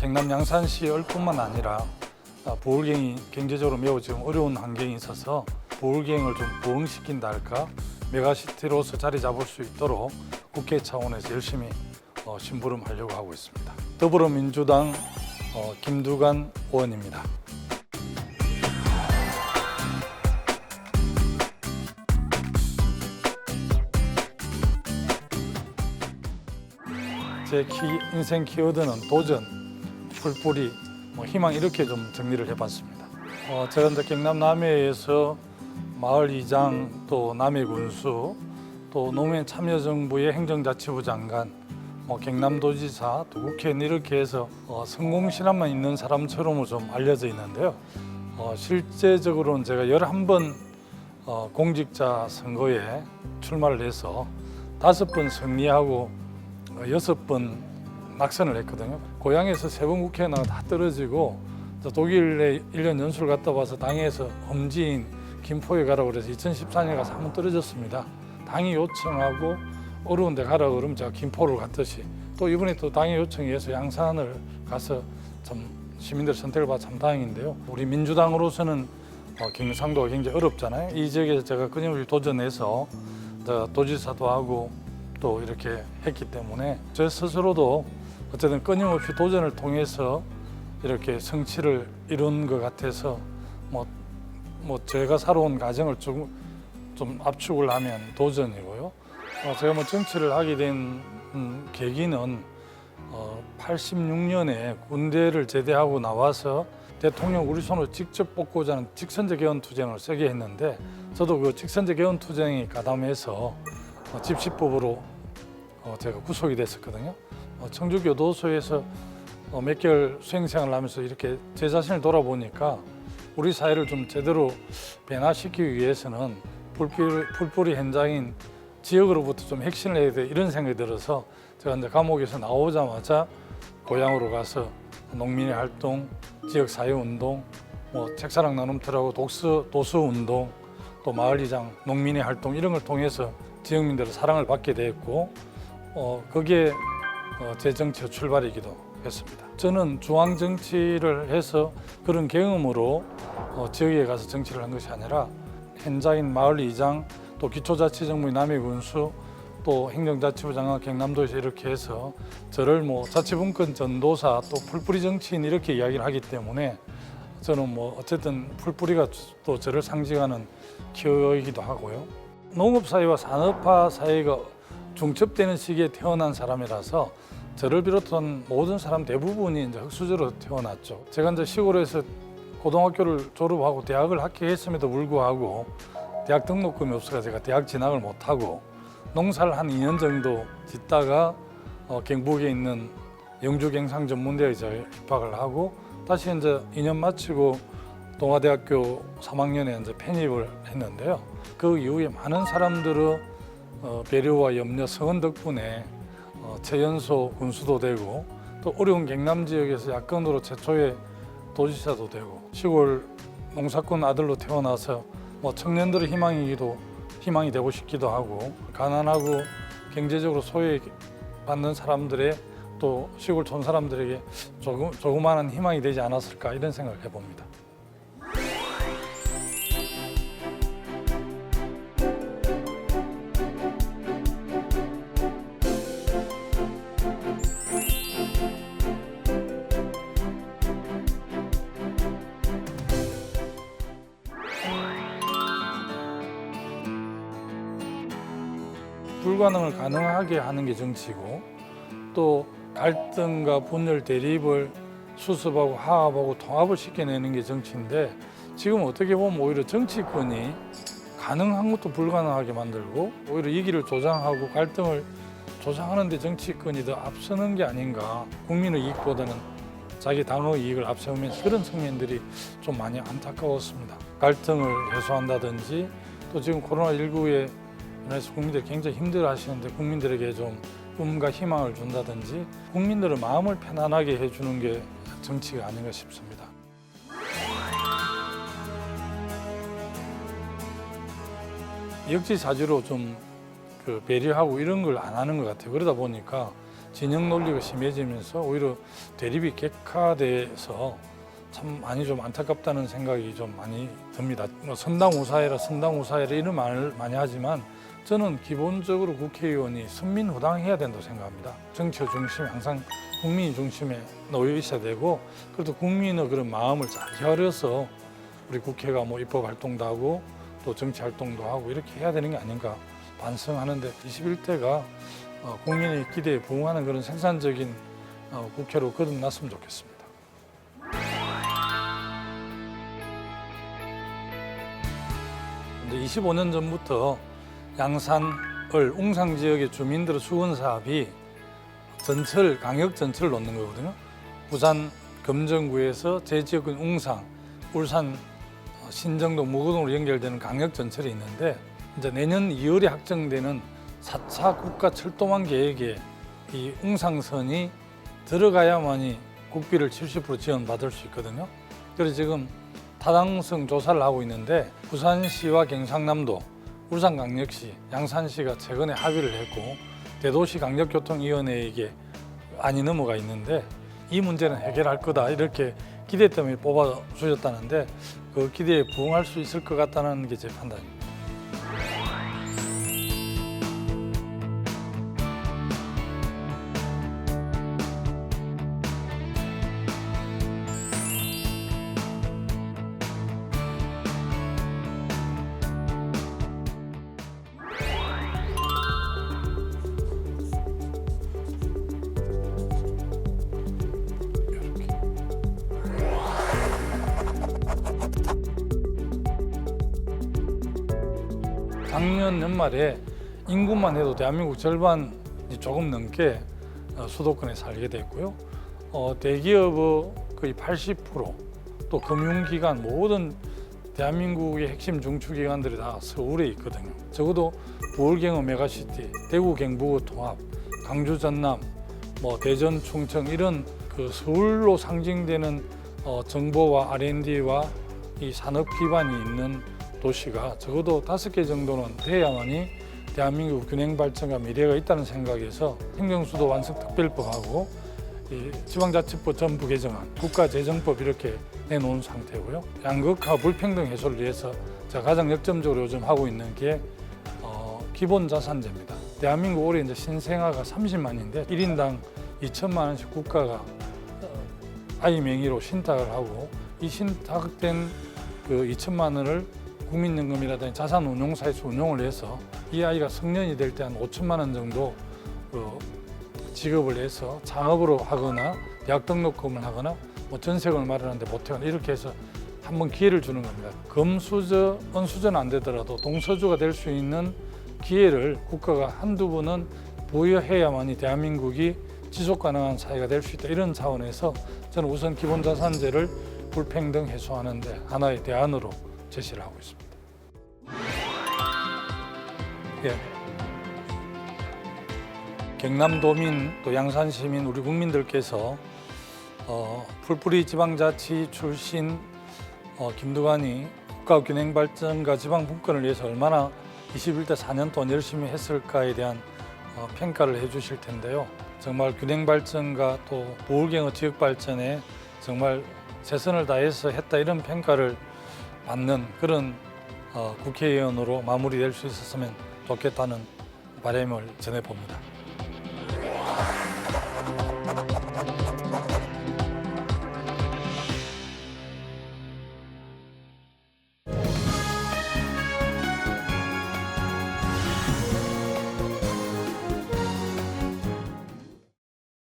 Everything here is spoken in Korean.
경남 양산시의 뿐만 아니라 보홀갱이 경제적으로 매우 지금 어려운 환경이 있어서 보홀갱을 좀 부흥시킨다 할까, 메가시티로서 자리 잡을 수 있도록 국회 차원에서 열심히 심부름하려고 하고 있습니다. 더불어민주당 김두관 의원입니다. 제 인생 키워드는 도전, 풀뿌리, 희망 이렇게 좀 정리를 해봤습니다. 제가 이제 경남 남해에서 마을 이장, 또 남해군수, 또 노무현 참여정부의 행정자치부 장관, 경남도지사, 또 국회의원 이렇게 해서 성공 실험만 있는 사람처럼 좀 알려져 있는데요. 실제적으로는 제가 11번 공직자 선거에 출마를 해서 5번 승리하고 6번 낙선을 했거든요. 고향에서 3번 국회의원 다 떨어지고 독일에 1년 연수를 갔다 와서 당에서 험지인 김포에 가라고 그래서 2014년에 가서 한번 떨어졌습니다. 당이 요청하고 어려운 데 가라고 그러면 제가 김포를 갔듯이, 또 이번에 또 당의 요청에 의해서 양산을 가서 좀 시민들 선택을 받아 참 다행인데요. 우리 민주당으로서는 경상도가 굉장히 어렵잖아요. 이 지역에서 제가 끊임없이 도전해서 도지사도 하고 또 이렇게 했기 때문에 저 스스로도 어쨌든 끊임없이 도전을 통해서 이렇게 성취를 이룬 것 같아서 제가 살아온 과정을 좀 압축을 하면 도전이고요. 제가 정치를 하게 된 계기는 86년에 군대를 제대하고 나와서 대통령 우리 손으로 직접 뽑고자 하는 직선제 개헌 투쟁을 세게 했는데, 저도 그 직선제 개헌 투쟁에 가담해서 집시법으로 제가 구속이 됐었거든요. 청주교도소에서 몇 개월 수행생활을 하면서 이렇게 제 자신을 돌아보니까 우리 사회를 좀 제대로 변화시키기 위해서는 풀뿌리 현장인 지역으로부터 좀 혁신을 해야 돼, 이런 생각이 들어서 제가 이제 감옥에서 나오자마자 고향으로 가서 농민의 활동, 지역 사회 운동, 책사랑 나눔터라고 도서 운동, 또 마을이장, 농민의 활동 이런 걸 통해서 지역민들의 사랑을 받게 됐고, 그게 제 정치의 출발이기도 했습니다. 저는 중앙 정치를 해서 그런 경험으로 지역에 가서 정치를 한 것이 아니라 현장인 마을이장, 또 기초자치정부의 남해군수, 또 행정자치부 장관 경남도에서 이렇게 해서 저를 자치분권 전도사, 또 풀뿌리 정치인 이렇게 이야기를 하기 때문에 저는 어쨌든 풀뿌리가 또 저를 상징하는 키워이기도 하고요. 농업사회와 산업화 사회가 중첩되는 시기에 태어난 사람이라서 저를 비롯한 모든 사람 대부분이 이제 흙수저로 태어났죠. 제가 이제 시골에서 고등학교를 졸업하고 대학을 합격했음에도 불구하고 대학 등록금이 없어서 제가 대학 진학을 못하고 농사를 한 2년 정도 짓다가 경북에 있는 영주경상전문대에 입학을 하고 다시 이제 2년 마치고 동아대학교 3학년에 이제 편입을 했는데요. 그 이후에 많은 사람들의 배려와 염려, 성원 덕분에 최연소 군수도 되고, 또 어려운 경남 지역에서 야권으로 최초의 도지사도 되고, 시골 농사꾼 아들로 태어나서 청년들의 희망이 되고 싶기도 하고, 가난하고 경제적으로 소외받는 사람들의, 또 시골 촌 사람들에게 조그마한 희망이 되지 않았을까, 이런 생각을 해봅니다. 불가능을 가능하게 하는 게 정치고, 또 갈등과 분열, 대립을 수습하고 화합하고 통합을 시켜내는 게 정치인데, 지금 어떻게 보면 오히려 정치권이 가능한 것도 불가능하게 만들고 오히려 이기를 조장하고 갈등을 조장하는 데 정치권이 더 앞서는 게 아닌가, 국민의 이익보다는 자기 당의 이익을 앞세우면서 그런 측면들이 좀 많이 안타까웠습니다. 갈등을 해소한다든지, 또 지금 코로나19에 인해서 국민들이 굉장히 힘들어하시는데 국민들에게 좀 꿈과 희망을 준다든지 국민들의 마음을 편안하게 해주는 게 정치가 아닌가 싶습니다. 역지사지로 좀 배려하고 이런 걸 안 하는 것 같아요. 그러다 보니까 진영 논리가 심해지면서 오히려 대립이 격화돼서 참 많이 좀 안타깝다는 생각이 좀 많이 듭니다. 선당 우사해라 이런 말을 많이 하지만 저는 기본적으로 국회의원이 선민 후당해야 된다고 생각합니다. 정치 중심에 항상 국민이 중심에 놓여 있어야 되고, 그래도 국민의 그런 마음을 잘 헤아려서 우리 국회가 뭐 입법 활동도 하고 또 정치 활동도 하고 이렇게 해야 되는 게 아닌가 반성하는데, 21대가 국민의 기대에 부응하는 그런 생산적인 국회로 거듭났으면 좋겠습니다. 근데 25년 전부터 양산을 웅상 지역의 주민들의 수건 사업이 강역 전철을 놓는 거거든요. 부산 금정구에서 제 지역인 웅상, 울산 신정동, 무거동으로 연결되는 강역 전철이 있는데, 이제 내년 2월에 확정되는 4차 국가 철도망 계획에 이 웅상선이 들어가야만이 국비를 70% 지원받을 수 있거든요. 그래서 지금 타당성 조사를 하고 있는데, 부산시와 경상남도, 울산광역시, 양산시가 최근에 합의를 했고 대도시강력교통위원회에게 안이 넘어가 있는데, 이 문제는 해결할 거다 이렇게 기대 때문에 뽑아주셨다는데, 그 기대에 부응할 수 있을 것 같다는 게 제 판단입니다. 작년 연말에 인구만 해도 대한민국 절반이 조금 넘게 수도권에 살게 됐고요. 대기업의 거의 80%, 또 금융기관, 모든 대한민국의 핵심 중추기관들이 다 서울에 있거든요. 적어도 부울경의 메가시티, 대구 경북의 통합, 강주 전남, 대전 충청 이런 그 서울로 상징되는 정보와 R&D와 이 산업 기반이 있는 도시가 적어도 5개 정도는 돼야만이 대한민국 균형 발전과 미래가 있다는 생각에서 행정수도 완성특별법하고 이 지방자치법 전부 개정안, 국가재정법 이렇게 내놓은 상태고요. 양극화 불평등 해소를 위해서 제가 가장 역점적으로 요즘 하고 있는 게 기본자산제입니다. 대한민국 올해 이제 신생아가 30만인데 1인당 2천만 원씩 국가가 아이 명의로 신탁을 하고, 이 신탁된 그 2천만 원을 국민연금이라든지 자산운용사에서 운용을 해서 이 아이가 성년이 될 때 한 5천만 원 정도 지급을 해서 창업으로 하거나 대학 등록금을 하거나 전세금을 마련하는데 못하거나 이렇게 해서 한번 기회를 주는 겁니다. 금수저, 은수저는 안 되더라도 동서주가 될 수 있는 기회를 국가가 한두 번은 부여해야만이 대한민국이 지속가능한 사회가 될 수 있다. 이런 차원에서 저는 우선 기본자산제를 불평등 해소하는 데 하나의 대안으로 제시를 하고 있습니다. 예. 경남도민 또 양산시민 우리 국민들께서 풀뿌리 지방자치 출신 김두관이 국가균형발전과 지방분권을 위해서 얼마나 21대 4년 동안 열심히 했을까에 대한 평가를 해주실 텐데요. 정말 균형발전과 또 부울경의 지역발전에 정말 최선을 다해서 했다, 이런 평가를 받는 그런 국회의원으로 마무리될 수 있었으면 좋겠다는 바람을 전해봅니다.